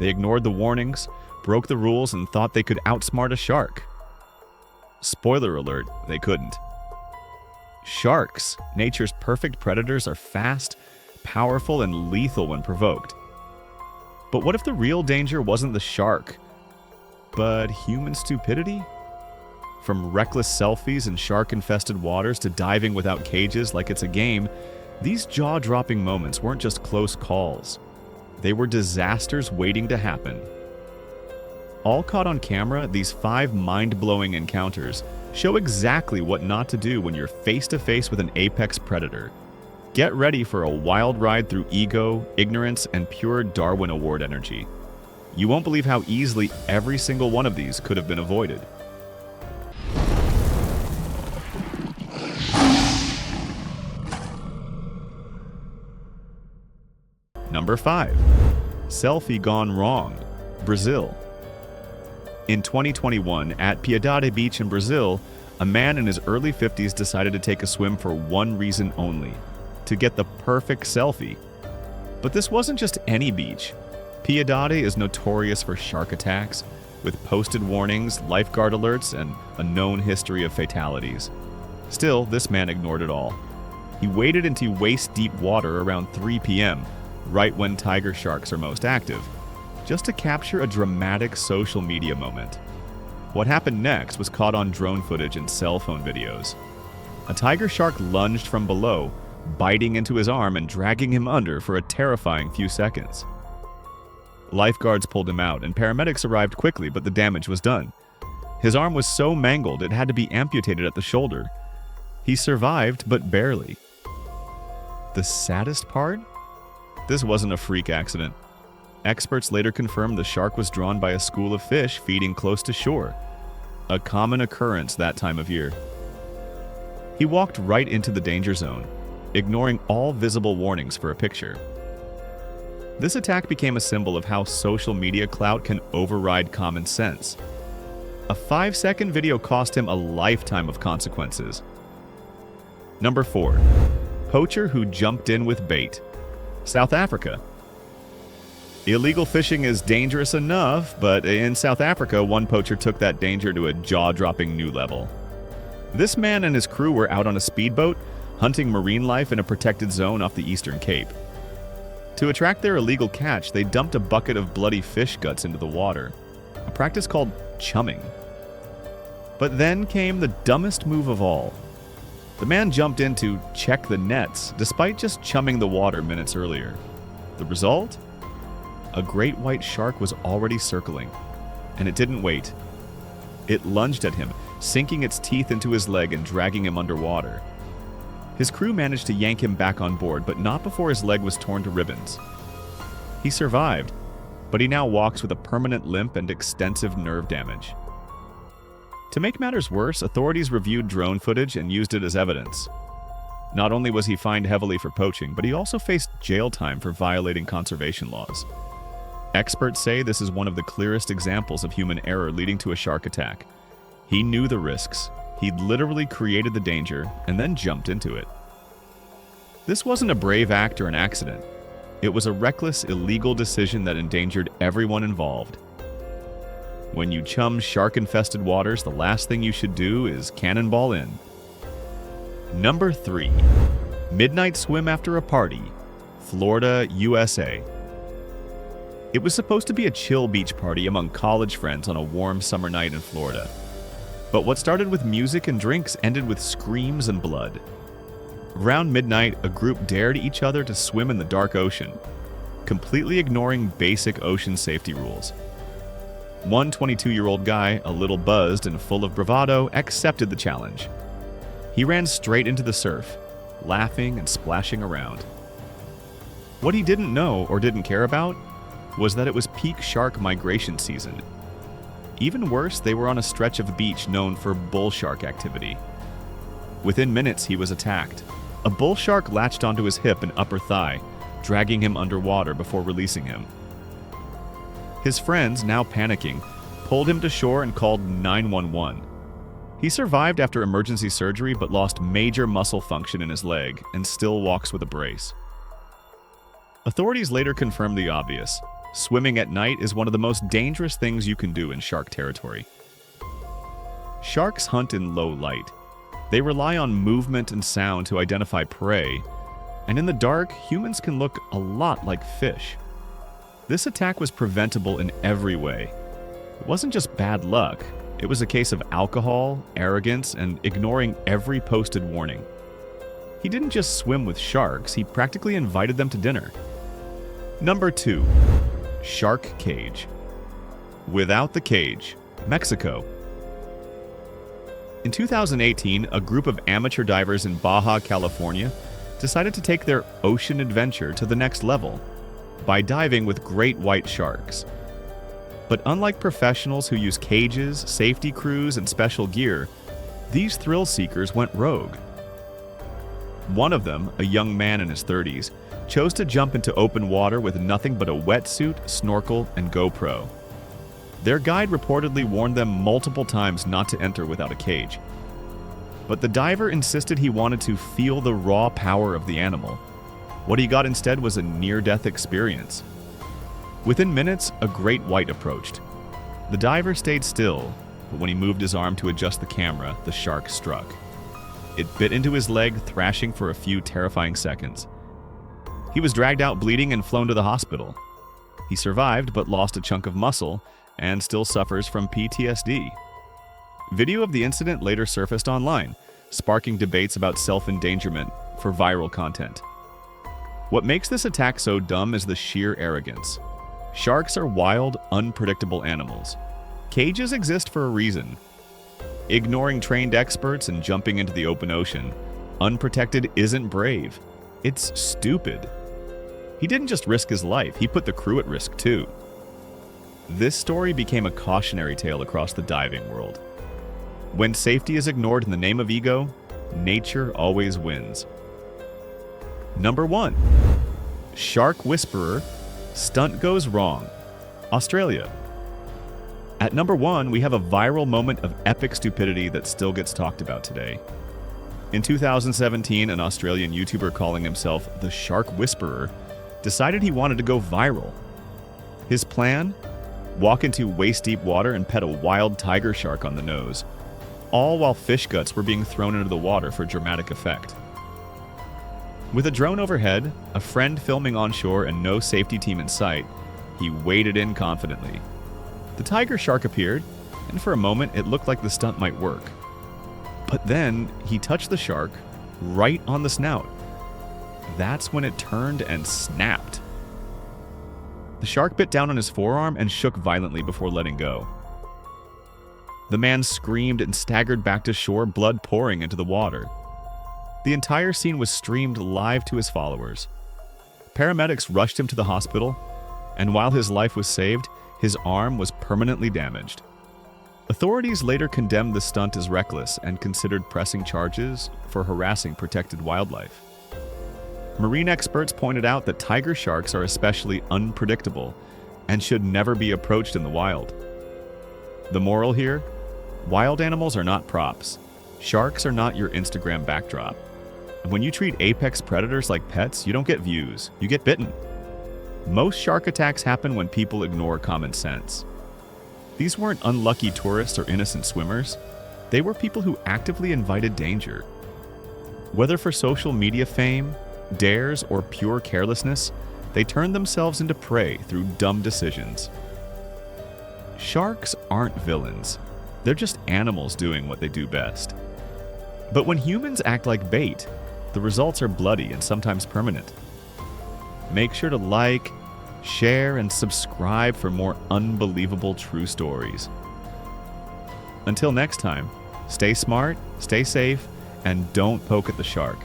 They ignored the warnings, broke the rules, and thought they could outsmart a shark. Spoiler alert, they couldn't. Sharks, nature's perfect predators, are fast, powerful, and lethal when provoked. But what if the real danger wasn't the shark, but human stupidity? From reckless selfies in shark-infested waters to diving without cages like it's a game, these jaw-dropping moments weren't just close calls. They were disasters waiting to happen. All caught on camera, these 5 mind-blowing encounters show exactly what not to do when you're face-to-face with an apex predator. Get ready for a wild ride through ego, ignorance, and pure Darwin Award energy. You won't believe how easily every single one of these could have been avoided. Number 5. Selfie gone wrong. Brazil. In 2021, at Piedade Beach in Brazil, a man in his early 50s decided to take a swim for one reason only: to get the perfect selfie. But this wasn't just any beach. Piedade is notorious for shark attacks, with posted warnings, lifeguard alerts, and a known history of fatalities. Still, this man ignored it all. He waded into waist-deep water around 3 p.m., right when tiger sharks are most active, just to capture a dramatic social media moment. What happened next was caught on drone footage and cell phone videos. A tiger shark lunged from below, biting into his arm and dragging him under for a terrifying few seconds. Lifeguards pulled him out, and paramedics arrived quickly, but the damage was done. His arm was so mangled it had to be amputated at the shoulder. He survived, but barely. The saddest part? This wasn't a freak accident. Experts later confirmed the shark was drawn by a school of fish feeding close to shore, a common occurrence that time of year. He walked right into the danger zone, ignoring all visible warnings for a picture. This attack became a symbol of how social media clout can override common sense. A 5-second video cost him a lifetime of consequences. Number 4. Poacher who jumped in with bait. South Africa. Illegal fishing is dangerous enough, but in South Africa, one poacher took that danger to a jaw-dropping new level. This man and his crew were out on a speedboat, hunting marine life in a protected zone off the Eastern Cape. To attract their illegal catch, they dumped a bucket of bloody fish guts into the water, a practice called chumming. But then came the dumbest move of all. The man jumped in to check the nets, despite just chumming the water minutes earlier. The result? A great white shark was already circling, and it didn't wait. It lunged at him, sinking its teeth into his leg and dragging him underwater. His crew managed to yank him back on board, but not before his leg was torn to ribbons. He survived, but he now walks with a permanent limp and extensive nerve damage. To make matters worse, authorities reviewed drone footage and used it as evidence. Not only was he fined heavily for poaching, but he also faced jail time for violating conservation laws. Experts say this is one of the clearest examples of human error leading to a shark attack. He knew the risks. He'd literally created the danger and then jumped into it. This wasn't a brave act or an accident. It was a reckless, illegal decision that endangered everyone involved. When you chum shark-infested waters, the last thing you should do is cannonball in. Number 3. Midnight swim after a party. Florida, USA. It was supposed to be a chill beach party among college friends on a warm summer night in Florida. But what started with music and drinks ended with screams and blood. Around midnight, a group dared each other to swim in the dark ocean, completely ignoring basic ocean safety rules. One 22-year-old guy, a little buzzed and full of bravado, accepted the challenge. He ran straight into the surf, laughing and splashing around. What he didn't know or didn't care about was that it was peak shark migration season. Even worse, they were on a stretch of beach known for bull shark activity. Within minutes, he was attacked. A bull shark latched onto his hip and upper thigh, dragging him underwater before releasing him. His friends, now panicking, pulled him to shore and called 911. He survived after emergency surgery but lost major muscle function in his leg and still walks with a brace. Authorities later confirmed the obvious. Swimming at night is one of the most dangerous things you can do in shark territory. Sharks hunt in low light. They rely on movement and sound to identify prey, and in the dark, humans can look a lot like fish. This attack was preventable in every way. It wasn't just bad luck, it was a case of alcohol, arrogance, and ignoring every posted warning. He didn't just swim with sharks, he practically invited them to dinner. Number 2. Shark cage. Without the cage, Mexico. In 2018, a group of amateur divers in Baja California decided to take their ocean adventure to the next level by diving with great white sharks. But unlike professionals who use cages, safety crews, and special gear, these thrill seekers went rogue. One of them, a young man in his 30s, chose to jump into open water with nothing but a wetsuit, snorkel, and GoPro. Their guide reportedly warned them multiple times not to enter without a cage. But the diver insisted he wanted to feel the raw power of the animal. What he got instead was a near-death experience. Within minutes, a great white approached. The diver stayed still, but when he moved his arm to adjust the camera, the shark struck. It bit into his leg, thrashing for a few terrifying seconds. He was dragged out bleeding and flown to the hospital. He survived but lost a chunk of muscle and still suffers from PTSD. Video of the incident later surfaced online, sparking debates about self-endangerment for viral content. What makes this attack so dumb is the sheer arrogance. Sharks are wild, unpredictable animals. Cages exist for a reason. Ignoring trained experts and jumping into the open ocean, unprotected isn't brave. It's stupid. He didn't just risk his life, he put the crew at risk too. This story became a cautionary tale across the diving world. When safety is ignored in the name of ego, nature always wins. Number 1. Shark whisperer, stunt goes wrong, Australia. At number 1, we have a viral moment of epic stupidity that still gets talked about today. In 2017, an Australian YouTuber calling himself the Shark Whisperer decided he wanted to go viral. His plan? Walk into waist-deep water and pet a wild tiger shark on the nose, all while fish guts were being thrown into the water for dramatic effect. With a drone overhead, a friend filming onshore, and no safety team in sight, he waded in confidently. The tiger shark appeared, and for a moment it looked like the stunt might work. But then he touched the shark right on the snout. That's when it turned and snapped. The shark bit down on his forearm and shook violently before letting go. The man screamed and staggered back to shore, blood pouring into the water. The entire scene was streamed live to his followers. Paramedics rushed him to the hospital, and while his life was saved, his arm was permanently damaged. Authorities later condemned the stunt as reckless and considered pressing charges for harassing protected wildlife. Marine experts pointed out that tiger sharks are especially unpredictable and should never be approached in the wild. The moral here? Wild animals are not props. Sharks are not your Instagram backdrop. And when you treat apex predators like pets, you don't get views, you get bitten. Most shark attacks happen when people ignore common sense. These weren't unlucky tourists or innocent swimmers. They were people who actively invited danger. Whether for social media fame, dares, or pure carelessness, they turned themselves into prey through dumb decisions. Sharks aren't villains. They're just animals doing what they do best. But when humans act like bait, the results are bloody and sometimes permanent. Make sure to like, share, and subscribe for more unbelievable true stories. Until next time, stay smart, stay safe, and don't poke at the shark.